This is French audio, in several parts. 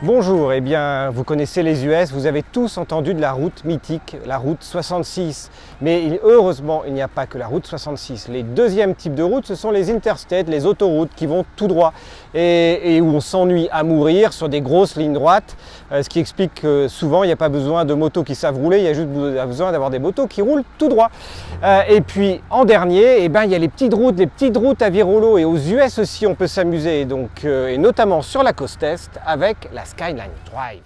Bonjour, eh bien vous connaissez les US, vous avez tous entendu de la route mythique, la route 66. Mais heureusement, il n'y a pas que la route 66. Les deuxièmes types de routes, ce sont les interstates, les autoroutes qui vont tout droit et où on s'ennuie à mourir sur des grosses lignes droites. Ce qui explique que souvent, il n'y a pas besoin de motos qui savent rouler, il y a juste besoin d'avoir des motos qui roulent tout droit. Et puis en dernier, eh ben, il y a les petites routes à virolo, et aux US aussi on peut s'amuser, donc, et notamment sur la côte est avec la Skyline Drive.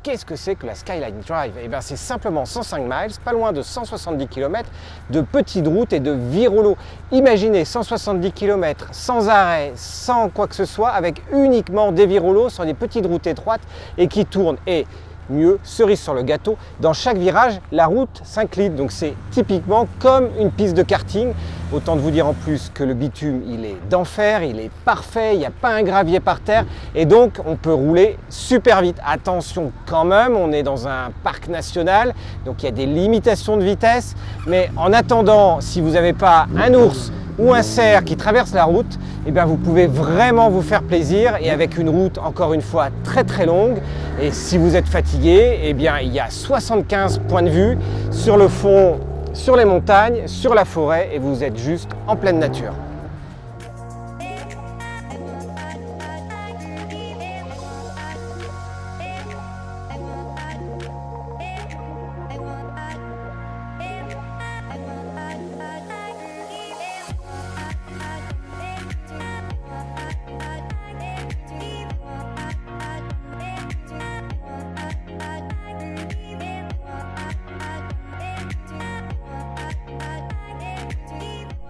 Qu'est-ce que c'est que la Skyline Drive? Eh bien, c'est simplement 105 miles, pas loin de 170 km de petites routes et de virolo. Imaginez 170 km sans arrêt, sans quoi que ce soit, avec uniquement des virolos sur des petites routes étroites et qui tournent. Et mieux, cerise sur le gâteau, dans chaque virage, la route s'incline. Donc c'est typiquement comme une piste de karting. Autant de vous dire en plus que le bitume, il est d'enfer, il est parfait, il n'y a pas un gravier par terre. Et donc, on peut rouler super vite. Attention quand même, on est dans un parc national, donc il y a des limitations de vitesse. Mais en attendant, si vous n'avez pas un ours ou un cerf qui traverse la route, eh bien vous pouvez vraiment vous faire plaisir, et avec une route encore une fois très longue. Et si vous êtes fatigué, eh bien il y a 75 points de vue sur le fond, sur les montagnes, sur la forêt, et vous êtes juste en pleine nature.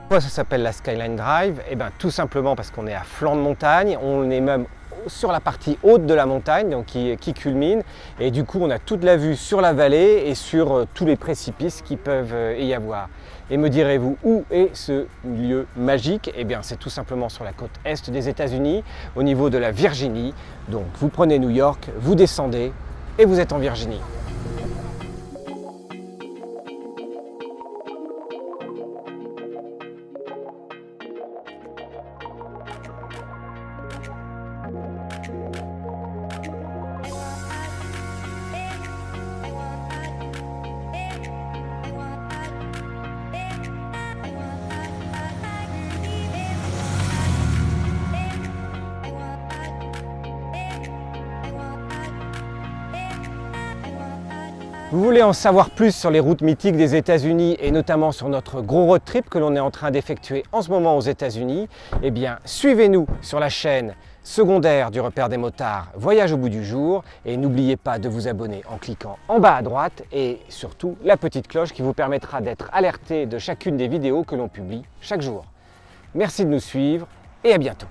Pourquoi ça s'appelle la Skyline Drive? Eh bien tout simplement parce qu'on est à flanc de montagne, on est même sur la partie haute de la montagne, donc qui culmine, et du coup on a toute la vue sur la vallée et sur tous les précipices qui peuvent y avoir. Et me direz-vous, où est ce lieu magique? Eh bien c'est tout simplement sur la côte est des États-Unis, au niveau de la Virginie. Donc vous prenez New York, vous descendez et vous êtes en Virginie. Vous voulez en savoir plus sur les routes mythiques des États-Unis et notamment sur notre gros road trip que l'on est en train d'effectuer en ce moment aux États-Unis? Eh bien, suivez-nous sur la chaîne secondaire du Repère des Motards, Voyage au bout du jour, et n'oubliez pas de vous abonner en cliquant en bas à droite et surtout la petite cloche qui vous permettra d'être alerté de chacune des vidéos que l'on publie chaque jour. Merci de nous suivre et à bientôt.